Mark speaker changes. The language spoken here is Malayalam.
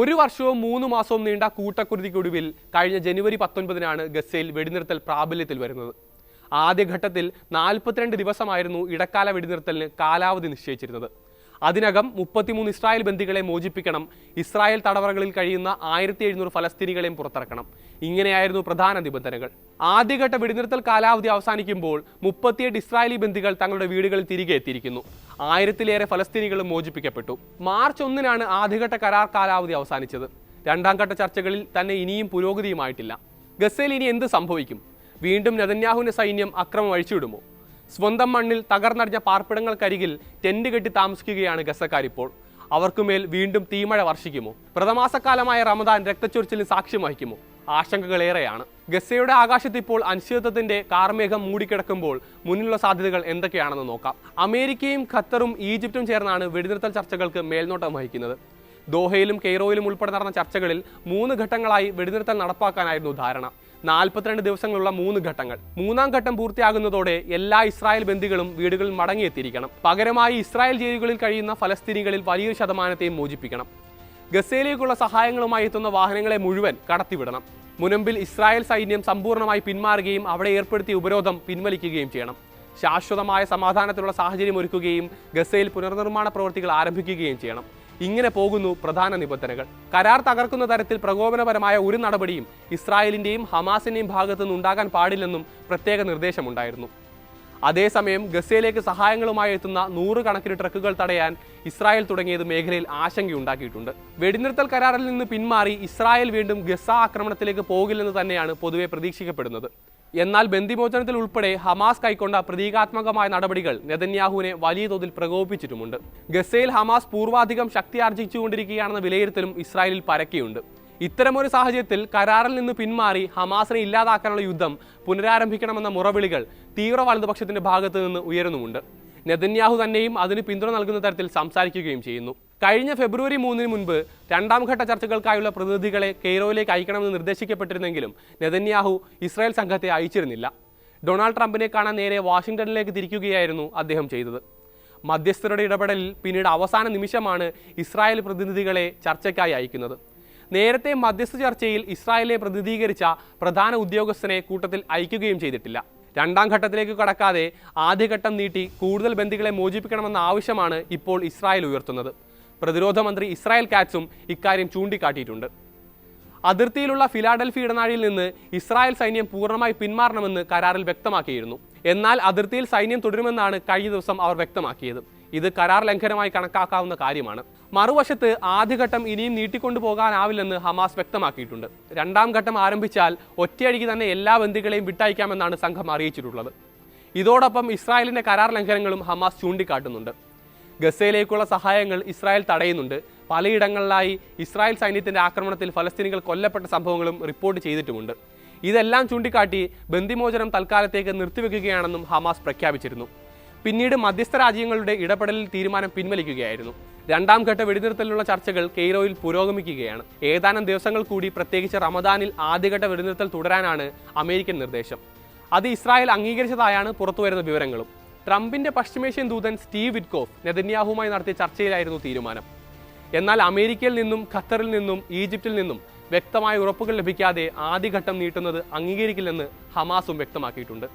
Speaker 1: ഒരു വർഷവും 3 മാസവും നീണ്ട കൂട്ടക്കുരുതിക്കൊടുവിൽ കഴിഞ്ഞ ജനുവരി 19-നാണ് ഗസയിൽ വെടിനിർത്തൽ പ്രാബല്യത്തിൽ വരുന്നത്. ആദ്യഘട്ടത്തിൽ 42 ദിവസമായിരുന്നു ഇടക്കാല വെടിനിർത്തലിന് കാലാവധി നിശ്ചയിച്ചിരുന്നത്. അതിനകം 33 ഇസ്രായേൽ ബന്ദികളെ മോചിപ്പിക്കണം, ഇസ്രായേൽ തടവറകളിൽ കഴിയുന്ന 1700 ഫലസ്തീനികളെയും പുറത്തിറക്കണം. ഇങ്ങനെയായിരുന്നു പ്രധാന നിബന്ധനകൾ. ആദ്യഘട്ട വെടിനിർത്തൽ കാലാവധി അവസാനിക്കുമ്പോൾ 38 ഇസ്രായേലി ബന്ദികൾ തങ്ങളുടെ വീടുകളിൽ തിരികെ എത്തിയിരിക്കുന്നു. 1000-ലേറെ ഫലസ്തീനികളും മോചിപ്പിക്കപ്പെട്ടു. മാർച്ച് 1-നാണ് ആദ്യഘട്ട കരാർ കാലാവധി അവസാനിച്ചത്. രണ്ടാം ഘട്ട ചർച്ചകളിൽ തന്നെ ഇനിയും പുരോഗതിയുമായിട്ടില്ല. ഗസയിൽ ഇനി എന്ത് സംഭവിക്കും? വീണ്ടും നെതന്യാഹുവിന്റെ സൈന്യം അക്രമം അഴിച്ചുവിടുമോ? സ്വന്തം മണ്ണിൽ തകർന്നടിഞ്ഞ പാർപ്പിടങ്ങൾക്കരികിൽ ടെന്റ് കെട്ടി താമസിക്കുകയാണ് ഗസക്കാരിപ്പോൾ. അവർക്കുമേൽ വീണ്ടും തീമഴ വർഷിക്കുമോ? പ്രഥമാസക്കാലമായ റമദാൻ രക്തച്ചൊരിച്ചിലിന് സാക്ഷ്യം വഹിക്കുമോ? ആശങ്കകളേറെയാണ്. ഗസയുടെ ആകാശത്ത് ഇപ്പോൾ അനിശ്ചിതത്വത്തിന്റെ കാർമേഘം മൂടിക്കിടക്കുമ്പോൾ മുന്നിലുള്ള സാധ്യതകൾ എന്തൊക്കെയാണെന്ന് നോക്കാം. അമേരിക്കയും ഖത്തറും ഈജിപ്തും ചേർന്നാണ് വെടിനിർത്തൽ ചർച്ചകൾക്ക് മേൽനോട്ടം വഹിക്കുന്നത്. ദോഹയിലും കെയ്റോയിലും ഉൾപ്പെടെ നടന്ന ചർച്ചകളിൽ 3 ഘട്ടങ്ങളായി വെടിനിർത്തൽ നടപ്പാക്കാനായിരുന്നു ധാരണ. 42 ദിവസങ്ങളുള്ള 3 ഘട്ടങ്ങൾ. മൂന്നാം ഘട്ടം പൂർത്തിയാകുന്നതോടെ എല്ലാ ഇസ്രായേൽ ബന്ദികളും വീടുകളിൽ മടങ്ങിയെത്തിയിരിക്കണം. പകരമായി ഇസ്രായേൽ ജയിലുകളിൽ കഴിയുന്ന ഫലസ്തീനികളിൽ വലിയൊരു ശതമാനത്തെയും മോചിപ്പിക്കണം. ഗസയിലേക്കുള്ള സഹായങ്ങളുമായി എത്തുന്ന വാഹനങ്ങളെ മുഴുവൻ കടത്തിവിടണം. മുനമ്പിൽ ഇസ്രായേൽ സൈന്യം സമ്പൂർണ്ണമായി പിന്മാറുകയും അവിടെ ഏർപ്പെടുത്തിയ ഉപരോധം പിൻവലിക്കുകയും ചെയ്യണം. ശാശ്വതമായ സമാധാനത്തിലുള്ള സാഹചര്യം ഒരുക്കുകയും ഗസയിൽ പുനർനിർമ്മാണ പ്രവൃത്തികൾ ആരംഭിക്കുകയും ചെയ്യണം. ഇങ്ങനെ പോകുന്നു പ്രധാന നിബന്ധനകൾ. കരാർ തകർക്കുന്ന തരത്തിൽ പ്രകോപനപരമായ ഒരു നടപടിയും ഇസ്രായേലിന്റെയും ഹമാസിന്റെയും ഭാഗത്തുനിന്ന് ഉണ്ടാകാൻ പാടില്ലെന്നും പ്രത്യേക നിർദ്ദേശമുണ്ടായിരുന്നു. അതേസമയം ഗസയിലേക്ക് സഹായങ്ങളുമായി എത്തുന്ന 100 കണക്കിന് ട്രക്കുകൾ തടയാൻ ഇസ്രായേൽ തുടങ്ങിയത് മേഖലയിൽ ആശങ്കയുണ്ടാക്കിയിട്ടുണ്ട്. വെടിനിർത്തൽ കരാറിൽ നിന്ന് പിന്മാറി ഇസ്രായേൽ വീണ്ടും ഗസ ആക്രമണത്തിലേക്ക് പോകില്ലെന്ന് തന്നെയാണ് പൊതുവെ പ്രതീക്ഷിക്കപ്പെടുന്നത്. എന്നാൽ ബന്ദിമോചനത്തിൽ ഉൾപ്പെടെ ഹമാസ് കൈക്കൊണ്ട പ്രതീകാത്മകമായ നടപടികൾ നെതന്യാഹുവിനെ വലിയ തോതിൽ പ്രകോപിപ്പിച്ചിട്ടുമുണ്ട്. ഗസയിൽ ഹമാസ് പൂർവാധികം ശക്തി ആർജിച്ചുകൊണ്ടിരിക്കുകയാണെന്ന വിലയിരുത്തലും ഇസ്രായേലിൽ പരക്കെയുണ്ട്. ഇത്തരമൊരു സാഹചര്യത്തിൽ കരാറിൽ നിന്ന് പിന്മാറി ഹമാസിനെ ഇല്ലാതാക്കാനുള്ള യുദ്ധം പുനരാരംഭിക്കണമെന്ന മുറവിളികൾ തീവ്ര വലതുപക്ഷത്തിന്റെ ഭാഗത്തു നിന്ന് ഉയരുന്നുമുണ്ട്. നെതന്യാഹു തന്നെയും അതിന് പിന്തുണ നൽകുന്ന തരത്തിൽ സംസാരിക്കുകയും ചെയ്യുന്നു. കഴിഞ്ഞ ഫെബ്രുവരി 3-ന് മുൻപ് രണ്ടാം ഘട്ട ചർച്ചകൾക്കായുള്ള പ്രതിനിധികളെ കെയ്റോയിലേക്ക് അയക്കണമെന്ന് നിർദ്ദേശിക്കപ്പെട്ടിരുന്നെങ്കിലും നെതന്യാഹു ഇസ്രായേൽ സംഘത്തെ അയച്ചിരുന്നില്ല. ഡൊണാൾഡ് ട്രംപിനെ കാണാൻ നേരെ വാഷിംഗ്ടണിലേക്ക് തിരിക്കുകയായിരുന്നു അദ്ദേഹം ചെയ്തത്. മധ്യസ്ഥരുടെ ഇടപെടലിൽ പിന്നീട് അവസാന നിമിഷമാണ് ഇസ്രായേൽ പ്രതിനിധികളെ ചർച്ചയ്ക്കായി അയക്കുന്നത്. നേരത്തെ മധ്യസ്ഥ ചർച്ചയിൽ ഇസ്രായേലിനെ പ്രതിനിധീകരിച്ച പ്രധാന ഉദ്യോഗസ്ഥനെ കൂട്ടത്തിൽ അയക്കുകയും ചെയ്തിട്ടില്ല. രണ്ടാം ഘട്ടത്തിലേക്ക് കടക്കാതെ ആദ്യഘട്ടം നീട്ടി കൂടുതൽ ബന്ദികളെ മോചിപ്പിക്കണമെന്ന ആവശ്യമാണ് ഇപ്പോൾ ഇസ്രായേൽ ഉയർത്തുന്നത്. പ്രതിരോധ മന്ത്രി ഇസ്രായേൽ കാറ്റ്സും ഇക്കാര്യം ചൂണ്ടിക്കാട്ടിയിട്ടുണ്ട്. അതിർത്തിയിലുള്ള ഫിലാഡൽഫി ഇടനാഴിയിൽ നിന്ന് ഇസ്രായേൽ സൈന്യം പൂർണ്ണമായി പിന്മാറണമെന്ന് കരാറിൽ വ്യക്തമാക്കിയിരുന്നു. എന്നാൽ അതിർത്തിയിൽ സൈന്യം തുടരുമെന്നാണ് കഴിഞ്ഞ ദിവസം അവർ വ്യക്തമാക്കിയത്. ഇത് കരാർ ലംഘനമായി കണക്കാക്കാവുന്ന കാര്യമാണ്. മറുവശത്ത് ആദ്യഘട്ടം ഇനിയും നീട്ടിക്കൊണ്ടുപോകാനാവില്ലെന്ന് ഹമാസ് വ്യക്തമാക്കിയിട്ടുണ്ട്. രണ്ടാം ഘട്ടം ആരംഭിച്ചാൽ ഒറ്റയടിക്ക് തന്നെ എല്ലാ ബന്ദികളെയും വിട്ടയക്കാമെന്നാണ് സംഘം അറിയിച്ചിട്ടുള്ളത്. ഇതോടൊപ്പം ഇസ്രായേലിന്റെ കരാർ ലംഘനങ്ങളും ഹമാസ് ചൂണ്ടിക്കാട്ടുന്നുണ്ട്. ഗസയിലേക്കുള്ള സഹായങ്ങൾ ഇസ്രായേൽ തടയുന്നുണ്ട്. പലയിടങ്ങളിലായി ഇസ്രായേൽ സൈന്യത്തിന്റെ ആക്രമണത്തിൽ ഫലസ്തീനികൾ കൊല്ലപ്പെട്ട സംഭവങ്ങളും റിപ്പോർട്ട് ചെയ്തിട്ടുമുണ്ട്. ഇതെല്ലാം ചൂണ്ടിക്കാട്ടി ബന്ദിമോചനം തൽക്കാലത്തേക്ക് നിർത്തിവെക്കുകയാണെന്നും ഹമാസ് പ്രഖ്യാപിച്ചിരുന്നു. പിന്നീട് മധ്യസ്ഥ രാജ്യങ്ങളുടെ ഇടപെടലിൽ തീരുമാനം പിൻവലിക്കുകയായിരുന്നു. രണ്ടാം ഘട്ട വെടിനിർത്തലിനുള്ള ചർച്ചകൾ കെയ്റോയിൽ പുരോഗമിക്കുകയാണ്. ഏതാനും ദിവസങ്ങൾ കൂടി, പ്രത്യേകിച്ച് റമദാനിൽ ആദ്യഘട്ട വെടിനിർത്തൽ തുടരാനാണ് അമേരിക്കൻ നിർദ്ദേശം. അത് ഇസ്രായേൽ അംഗീകരിച്ചതായാണ് പുറത്തുവരുന്ന വിവരങ്ങളും. ട്രംപിന്റെ പശ്ചിമേഷ്യൻ ദൂതൻ സ്റ്റീവ് വിറ്റ്കോഫ് നെതന്യാഹുവുമായി നടത്തിയ ചർച്ചയിലായിരുന്നു തീരുമാനം. എന്നാൽ അമേരിക്കയിൽ നിന്നും ഖത്തറിൽ നിന്നും ഈജിപ്തിൽ നിന്നും വ്യക്തമായ ഉറപ്പുകൾ ലഭിക്കാതെ ആദ്യഘട്ടം നീട്ടുന്നത് അംഗീകരിക്കില്ലെന്ന് ഹമാസും വ്യക്തമാക്കിയിട്ടുണ്ട്.